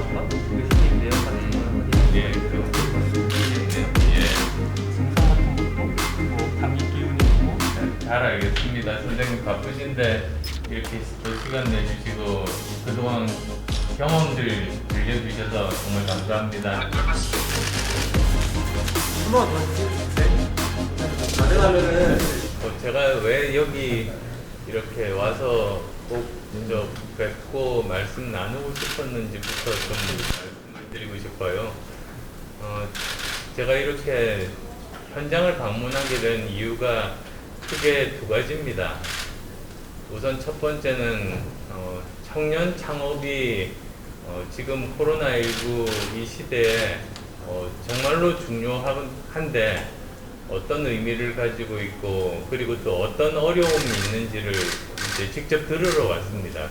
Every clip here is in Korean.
아닌가? 그 신입 내역하는 건 어디? 예, 그 모르겠네요. 증상 같은 것도 뭐 감기 기운이 있고 예, 잘 알겠습니다. 선생님 바쁘신데 이렇게 또 시간 내주시고 그동안 경험들 들려주셔서 정말 감사합니다. 한번 더 해주세요. 가능하면은 제가 왜 여기 이렇게 와서 꼭 먼저 뵙고 말씀 나누고 싶었는지부터 좀 말씀을 드리고 싶어요. 제가 이렇게 현장을 방문하게 된 이유가 크게 두 가지입니다. 우선 첫 번째는 청년 창업이 지금 코로나19 이 시대에 정말로 중요한데 어떤 의미를 가지고 있고 그리고 또 어떤 어려움이 있는지를 이제 직접 들으러 왔습니다.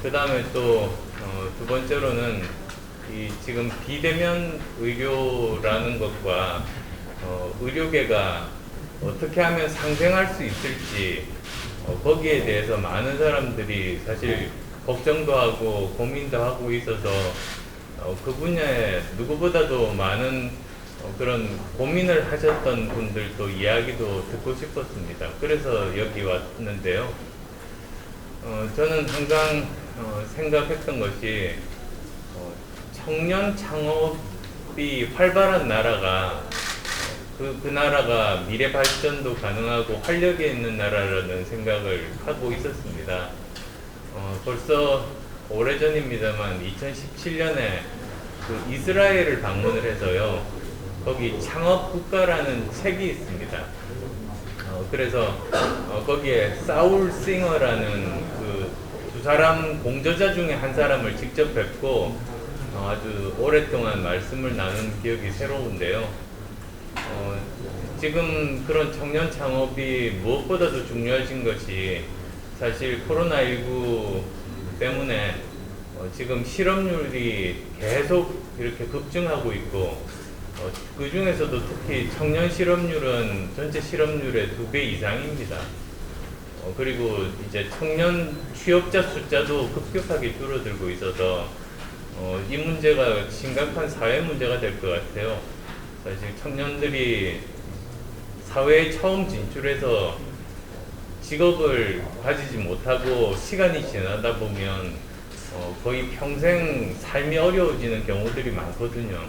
그 다음에 또 두 번째로는 이 지금 비대면 의료라는 것과 의료계가 어떻게 하면 상생할 수 있을지 거기에 대해서 많은 사람들이 사실 걱정도 하고 고민도 하고 있어서 그 분야에 누구보다도 많은 그런 고민을 하셨던 분들도 이야기도 듣고 싶었습니다. 그래서 여기 왔는데요. 저는 항상 생각했던 것이 청년 창업이 활발한 나라가 그 나라가 미래 발전도 가능하고 활력이 있는 나라라는 생각을 하고 있었습니다. 벌써 오래전입니다만 2017년에 그 이스라엘을 방문을 해서요. 거기 창업국가라는 책이 있습니다. 그래서 거기에 사울 싱어라는 그 두 사람 공저자 중에 한 사람을 직접 뵙고 아주 오랫동안 말씀을 나눈 기억이 새로운데요. 지금 그런 청년 창업이 무엇보다도 중요하신 것이 사실 코로나19 때문에 지금 실업률이 계속 이렇게 급증하고 있고 그 중에서도 특히 청년 실업률은 전체 실업률의 2배 이상입니다. 그리고 이제 청년 취업자 숫자도 급격하게 줄어들고 있어서 이 문제가 심각한 사회 문제가 될 것 같아요. 사실 청년들이 사회에 처음 진출해서 직업을 가지지 못하고 시간이 지나다 보면 거의 평생 삶이 어려워지는 경우들이 많거든요.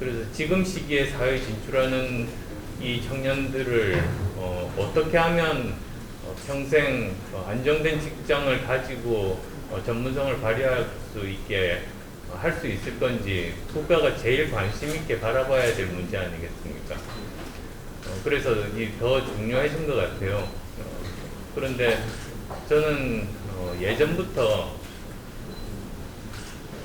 그래서 지금 시기에 사회에 진출하는 이 청년들을 어떻게 하면 평생 안정된 직장을 가지고 전문성을 발휘할 수 있게 할 수 있을 건지 국가가 제일 관심 있게 바라봐야 될 문제 아니겠습니까? 그래서 더 중요해진 것 같아요. 그런데 저는 예전부터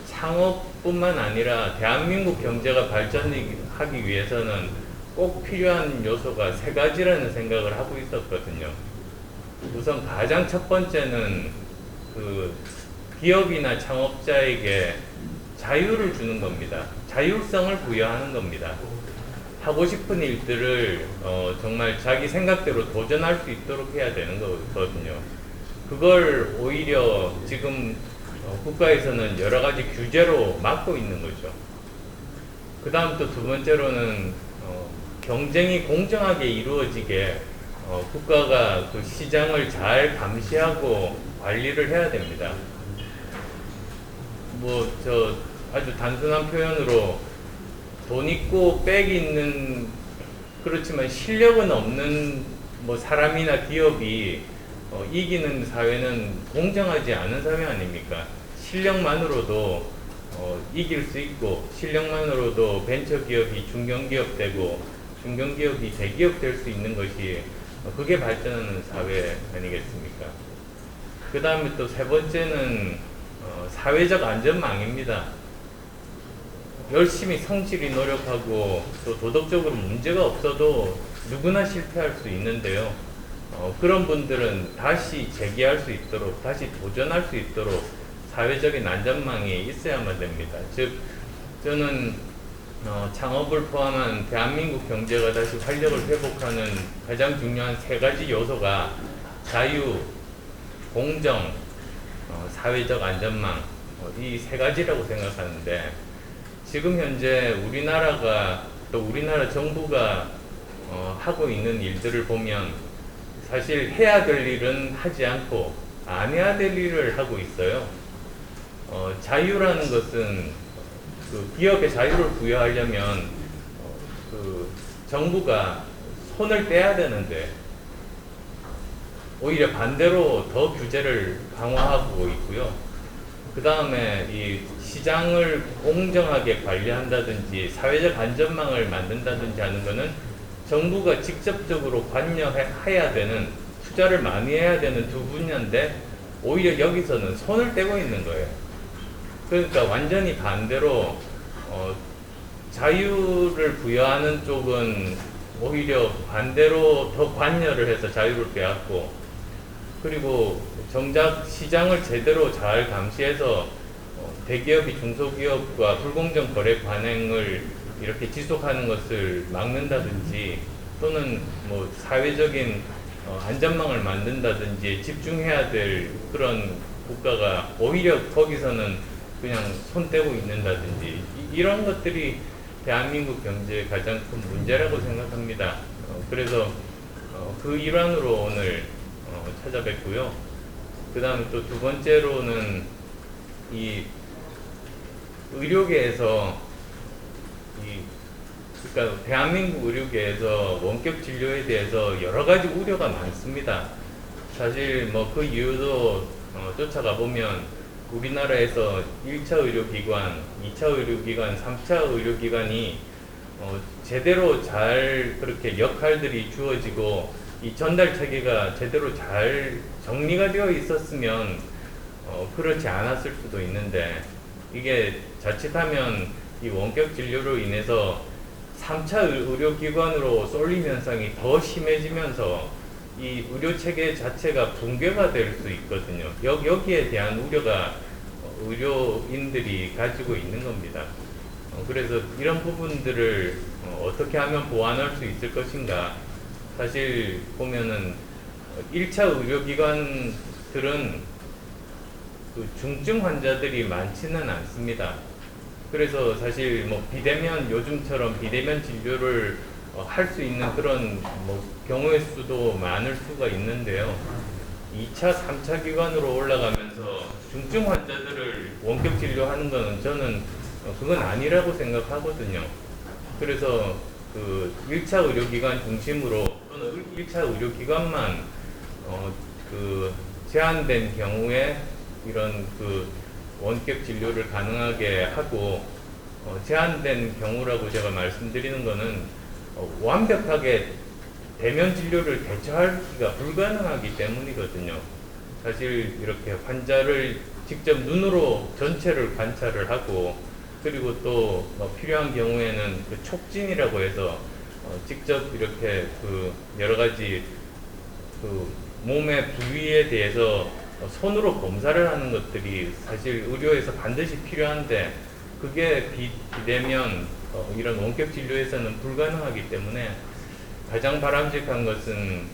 창업뿐만 아니라 대한민국 경제가 발전하기 위해서는 꼭 필요한 요소가 세 가지라는 생각을 하고 있었거든요. 우선 가장 첫 번째는 그 기업이나 창업자에게 자유를 주는 겁니다. 자율성을 부여하는 겁니다. 하고 싶은 일들을 정말 자기 생각대로 도전할 수 있도록 해야 되는 거거든요. 그걸 오히려 지금 국가에서는 여러 가지 규제로 막고 있는 거죠. 그 다음 또 두 번째로는 경쟁이 공정하게 이루어지게 국가가 그 시장을 잘 감시하고 관리를 해야 됩니다. 아주 단순한 표현으로 돈 있고 빽이 있는 그렇지만 실력은 없는 사람이나 기업이 이기는 사회는 공정하지 않은 사회 아닙니까? 실력만으로도 이길 수 있고 실력만으로도 벤처기업이 중견기업 되고 중견기업이 대기업 될 수 있는 것이 그게 발전하는 사회 아니겠습니까? 그 다음에 또 세 번째는 사회적 안전망입니다. 열심히 성실히 노력하고 또 도덕적으로 문제가 없어도 누구나 실패할 수 있는데요. 그런 분들은 다시 재기할 수 있도록 다시 도전할 수 있도록 사회적인 안전망이 있어야만 됩니다. 즉 저는 창업을 포함한 대한민국 경제가 다시 활력을 회복하는 가장 중요한 세 가지 요소가 자유, 공정, 사회적 안전망 이 세 가지라고 생각하는데, 지금 현재 우리나라가 또 우리나라 정부가 하고 있는 일들을 보면 사실 해야 될 일은 하지 않고 안 해야 될 일을 하고 있어요. 자유라는 것은 그 기업의 자유를 부여하려면 그 정부가 손을 떼야 되는데 오히려 반대로 더 규제를 강화하고 있고요. 그 다음에 이 시장을 공정하게 관리한다든지 사회적 안전망을 만든다든지 하는 것은 정부가 직접적으로 관여해야 되는, 투자를 많이 해야 되는 두 분야인데 오히려 여기서는 손을 떼고 있는 거예요. 그러니까 완전히 반대로 자유를 부여하는 쪽은 오히려 반대로 더 관여를 해서 자유를 빼앗고, 그리고 정작 시장을 제대로 잘 감시해서 대기업이 중소기업과 불공정 거래 관행을 이렇게 지속하는 것을 막는다든지, 또는 뭐 사회적인 안전망을 만든다든지 집중해야 될 그런 국가가 오히려 거기서는 그냥 손 떼고 있는다든지, 이런 것들이 대한민국 경제의 가장 큰 문제라고 생각합니다. 그래서 그 일환으로 오늘 찾아뵙고요. 그 다음에 또 두 번째로는 이 의료계에서 그러니까 대한민국 의료계에서 원격 진료에 대해서 여러 가지 우려가 많습니다. 사실 뭐 그 이유도 쫓아가 보면 우리나라에서 1차 의료기관, 2차 의료기관, 3차 의료기관이 제대로 잘 그렇게 역할들이 주어지고 이 전달 체계가 제대로 잘 정리가 되어 있었으면 그렇지 않았을 수도 있는데, 이게 자칫하면 이 원격 진료로 인해서 3차 의료기관으로 쏠림 현상이 더 심해지면서 이 의료 체계 자체가 붕괴가 될 수 있거든요. 여기에 대한 우려가 의료인들이 가지고 있는 겁니다. 그래서 이런 부분들을 어떻게 하면 보완할 수 있을 것인가. 사실 보면은 1차 의료기관들은 그 중증 환자들이 많지는 않습니다. 그래서 사실 뭐 요즘처럼 비대면 진료를 할 수 있는 그런 뭐 경우의 수도 많을 수가 있는데요. 2차, 3차 기관으로 올라가면서 중증 환자들을 원격 진료하는 거는 저는 그건 아니라고 생각하거든요. 그래서 그 1차 의료기관 중심으로, 또는 1차 의료기관만 그 제한된 경우에 이런 그 원격 진료를 가능하게 하고, 제한된 경우라고 제가 말씀드리는 거는 완벽하게 대면 진료를 대처하기가 불가능하기 때문이거든요. 사실 이렇게 환자를 직접 눈으로 전체를 관찰을 하고, 그리고 또 필요한 경우에는 그 촉진이라고 해서 직접 이렇게 그 여러 가지 그 몸의 부위에 대해서 손으로 검사를 하는 것들이 사실 의료에서 반드시 필요한데, 그게 비대면 이런 원격 진료에서는 불가능하기 때문에 가장 바람직한 것은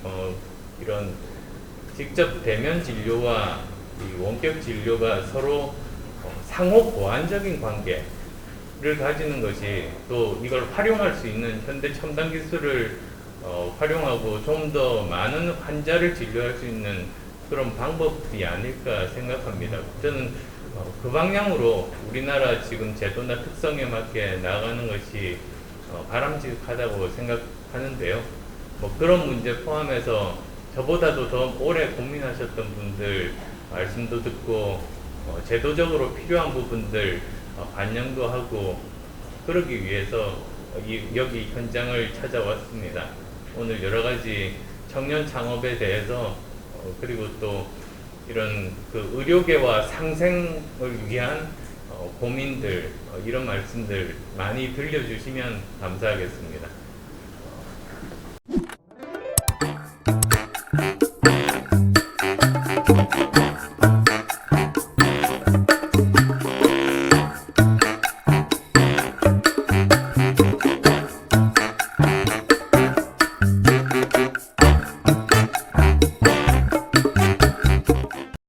이런 직접 대면 진료와 이 원격 진료가 서로 상호 보완적인 관계를 가지는 것이, 또 이걸 활용할 수 있는 현대 첨단 기술을 활용하고 좀 더 많은 환자를 진료할 수 있는 그런 방법이 아닐까 생각합니다. 저는 그 방향으로 우리나라 지금 제도나 특성에 맞게 나가는 것이 바람직하다고 생각하는데요. 뭐 그런 문제 포함해서 저보다도 더 오래 고민하셨던 분들 말씀도 듣고 제도적으로 필요한 부분들 반영도 하고, 그러기 위해서 여기 현장을 찾아왔습니다. 오늘 여러 가지 청년 창업에 대해서 그리고 또 이런 그 의료계와 상생을 위한 고민들, 이런 말씀들 많이 들려주시면 감사하겠습니다.